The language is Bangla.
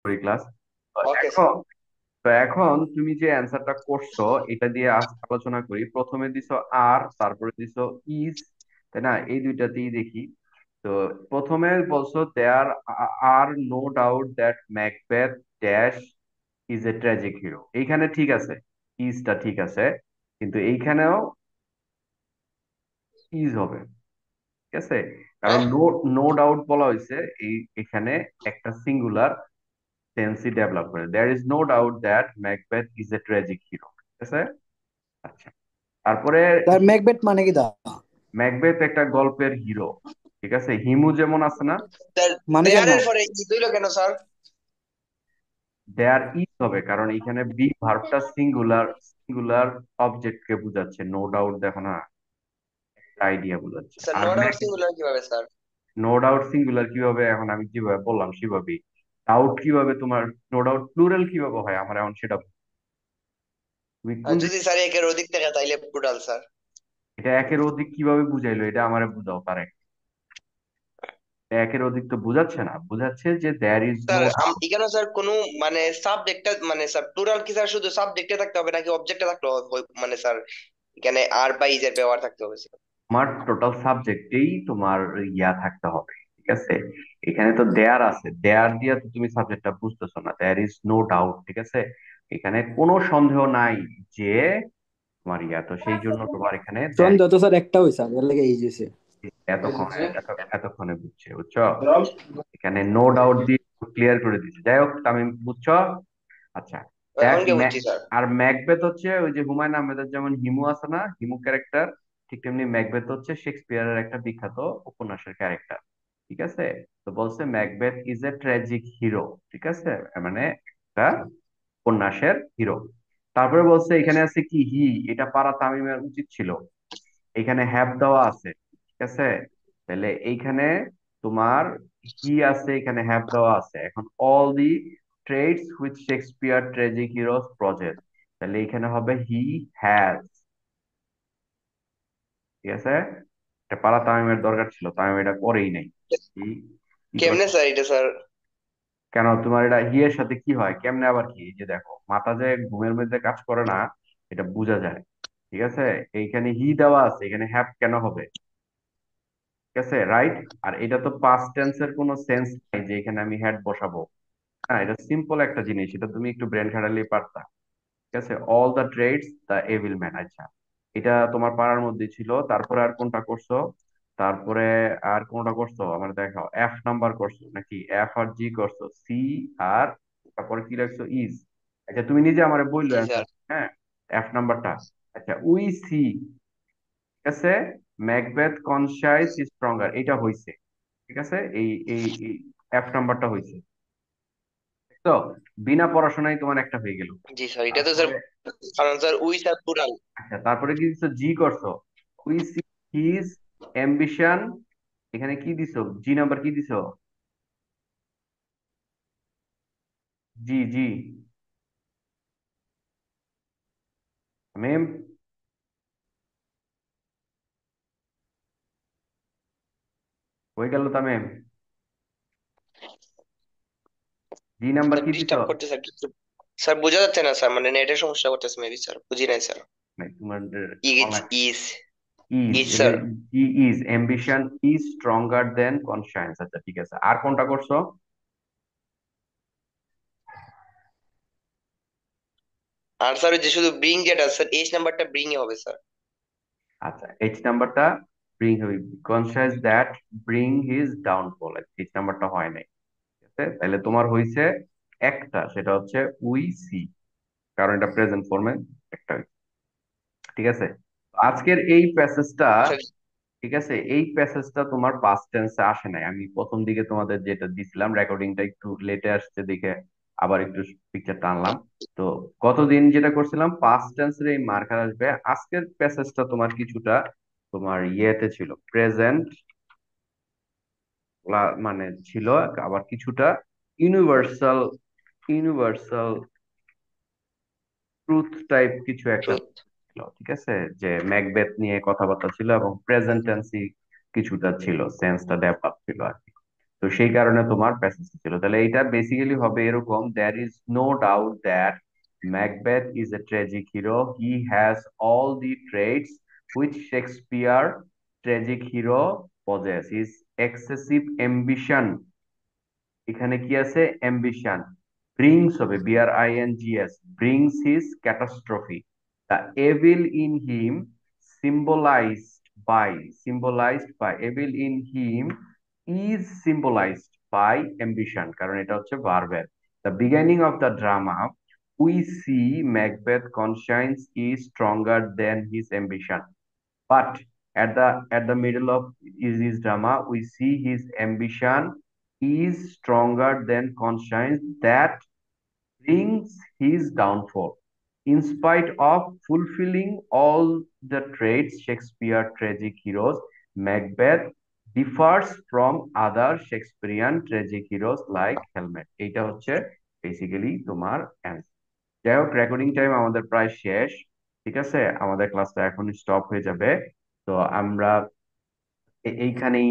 করি ক্লাস। তো ওকে স্যার। এখন তো এখন তুমি যে অ্যান্সারটা করছো এটা দিয়ে আজ আলোচনা করি। প্রথমে দিছো আর, তারপরে দিছো ইজ, তাই না? এই দুইটাতেই দেখি। তো প্রথমে বলছো there are no doubt that Macbeth dash is a tragic hero. এইখানে ঠিক আছে, ইজটা ঠিক আছে, কিন্তু এইখানেও ইজ হবে, ঠিক আছে? কারণ হ্যাঁ নো নো ডাউট বলা হয়েছে, এখানে একটা সিঙ্গুলার টেন্সই ডেভেলপ করে, there is no doubt that Macbeth is a tragic hero, ঠিক আছে? আচ্ছা, তারপরে স্যার ম্যাকবেথ মানে কি দা? ম্যাকবেথ একটা গল্পের হিরো, ঠিক আছে? হিমু যেমন আছে না, স্যার, মানে কেন? দেয়ারের পরে ই হইলো কেন স্যার? দেয়ার ইজ হবে কারণ এখানে বি ভার্বটা সিঙ্গুলার, সিঙ্গুলার অবজেক্টকে বোঝাচ্ছে। নো ডাউট দেখো না, আইডিয়া বোঝাচ্ছে। স্যার আর নো ডাউট সিঙ্গুলার কিভাবে স্যার? নো ডাউট সিঙ্গুলার কিভাবে, এখন আমি যেভাবে বললাম সেভাবেই। ডাউট কিভাবে তোমার, নো ডাউট প্লুরাল কিভাবে হয় আমার এখন সেটা তুমি আর কোন দিক, যদি স্যার একের অধিক থাকে তাইলে টোটাল স্যার। এটা একের অধিক কিভাবে বুঝাইলো, এটা আমারে বুঝাও তার একের অধিক তো বুঝাচ্ছে না, বুঝাচ্ছে যে there is no sir doubt. এখানে স্যার কোনো মানে সাবজেক্টটা মানে স্যার টোটাল কি স্যার শুধু সাবজেক্টে থাকতে হবে নাকি অবজেক্টে থাকতে হবে? মানে স্যার এখানে আর বা ইজের ব্যবহার থাকতে হবে স্যার? তোমার টোটাল সাবজেক্টেই তোমার ইয়া থাকতে হবে, ঠিক আছে? এখানে তো দেয়ার আছে, দেয়ার দিয়া তো তুমি সাবজেক্টটা বুঝতেছো না। দেয়ার ইজ নো ডাউট, ঠিক আছে? এখানে কোনো সন্দেহ নাই যে তোমার ইয়া, তো সেই জন্য তোমার এখানে দেয়ার, সন্দেহ তো স্যার একটা হইছে এর লাগে এই যেছে। এতক্ষণে বুঝছে, বুঝছো? এখানে নো ডাউট দিয়ে ক্লিয়ার করে দিচ্ছে। যাই হোক, আমি বুঝছো। আচ্ছা, দেখ এখন কি বুঝছি স্যার। আর ম্যাকবেথ হচ্ছে ওই যে হুমায়ুন আহমেদের যেমন হিমু আছে না, হিমু ক্যারেক্টার, ঠিক তেমনি ম্যাকবেথ হচ্ছে শেক্সপিয়ারের একটা বিখ্যাত উপন্যাসের ক্যারেক্টার, ঠিক আছে? তো বলছে Macbeth is a tragic hero, ঠিক আছে? মানে একটা উপন্যাসের হিরো। তারপরে বলছে এখানে আছে কি হি, এটা পারা তামিমের উচিত ছিল। এখানে হ্যাভ দেওয়া আছে, ঠিক আছে? তাহলে এইখানে তোমার হি আছে, এখানে হ্যাভ দেওয়া আছে। এখন all the traits which Shakespeare tragic heroes project, তাহলে এখানে হবে হি হ্যাজ, ঠিক আছে? এটা পারা তামিমের দরকার ছিল, তামিম এটা করেই নাই। কি কি কেমনে করছে? স্যার এটা স্যার? কেন তোমার এটা হি এর সাথে কি হয়, কেমনে আবার কি? এই যে দেখো, মাথা যে ঘুমের মধ্যে কাজ করে না, এটা বোঝা যায়, ঠিক আছে? এইখানে হি দেওয়া আছে, এখানে হ্যাভ কেন হবে? ঠিক আছে, রাইট? আর এটা তো পাস্ট টেন্সের কোনো সেন্স নাই যে এখানে আমি হ্যাড বসাবো। হ্যাঁ, এটা সিম্পল একটা জিনিস, এটা তুমি একটু ব্রেন খাটালেই পারতা, ঠিক আছে? All the traits the evil man. আচ্ছা, এটা তোমার পাড়ার মধ্যে ছিল। তারপরে আর কোনটা করছো? তারপরে আর কোনটা করছো আমার দেখাও। এফ নাম্বার করছো নাকি? এফ আর জি করছো, সি আর তারপরে কি রাখছো? ইজ। আচ্ছা, তুমি নিজে আমারে বললো জি স্যার। অ্যান্সার, হ্যাঁ, এফ নাম্বারটা। আচ্ছা, উই সি, ঠিক আছে? ম্যাকবেথ কনসাইজ স্ট্রঙ্গার, এটা হইছে, ঠিক আছে? এই এফ নাম্বারটা হয়েছে। তো বিনা পড়াশোনায় তোমার একটা হয়ে গেল। জি স্যার এটা তো স্যার, তারপরে কারণ স্যার উই স্যার টোটাল। আচ্ছা, তারপরে কি দিছো? জি করছো, উই সি হিজ অ্যাম্বিশন। এখানে কি দিছো? জি নাম্বার কি দিছো? জি জি, মেম, হয়ে গেল তামিম। জি নাম্বার স্যার কি দিছো? ডিস্টার্ব করতে স্যার কিছু। স্যার বোঝা যাচ্ছে না স্যার, মানে নেটের সমস্যা করতেছে মেবি স্যার, বুঝি নাই স্যার। নাই তোমার is online. Is is, is sir. এখানে জি is ambition is stronger than conscience. আচ্ছা, ঠিক আছে, আর কোনটা করছো? আর স্যার ওই যে শুধু ব্রিং যেটা স্যার, এইচ নাম্বারটা ব্রিং এ হবে স্যার। আচ্ছা, এইচ নাম্বারটা ব্রিং হবে, conscious that bring his downfall. H নাম্বারটা হয় নাই, ঠিক আছে? তাহলে তোমার হইছে একটা, সেটা হচ্ছে উই সি, কারণ এটা প্রেজেন্ট ফর্মে একটা হইছে, ঠিক আছে? আজকের এই প্যাসেজটা, স্যার ঠিক আছে, এই প্যাসেজটা তোমার পাস্ট টেন্সে আসে নাই। আমি প্রথম দিকে তোমাদের যেটা দিছিলাম রেকর্ডিংটা একটু লেটে আসছে দেখে আবার একটু পিকচার টানলাম। তো গতদিন যেটা করছিলাম পাস্ট টেন্সের এই মার্কার আসবে, আজকের প্যাসেজটা তোমার কিছুটা তোমার ইয়েতে ছিল, প্রেজেন্ট মানে ছিল, আবার কিছুটা ইউনিভার্সাল, ইউনিভার্সাল ট্রুথ টাইপ কিছু একটা ট্রুথ। ছিল, ঠিক আছে? যে ম্যাকবেথ নিয়ে কথাবার্তা ছিল এবং প্রেজেন্ট টেন্সি কিছুটা ছিল, সেন্সটা ডেভেলপ ছিল আর কি। তো সেই কারণে তোমার প্যাসেজটা ছিল। তাহলে এটা বেসিক্যালি হবে এরকম: there is no doubt that Macbeth is a tragic hero, he has all the traits which Shakespeare tragic hero possess, his excessive ambition, এখানে কি আছে অ্যাম্বিশন, ব্রিংস হবে BRINGS, brings his catastrophe, the evil in him symbolized by symbolized by evil in him is symbolized by ambition, কারণ এটা হচ্ছে ভার্বের। the beginning of the drama we see Macbeth conscience is stronger than his ambition, but at the middle of his drama we see his ambition is stronger than conscience that brings his downfall. In spite of fulfilling all the traits Shakespeare tragic heroes, Macbeth differs from other Shakespearean tragic heroes like Hamlet. এইটা হচ্ছে বেসিক্যালি তোমার অ্যান্সার। যাই হোক, রেকর্ডিং টাইম আমাদের প্রায় শেষ। ঠিক আছে, আমাদের ক্লাসটা এখন স্টপ হয়ে যাবে। তো আমরা এইখানেই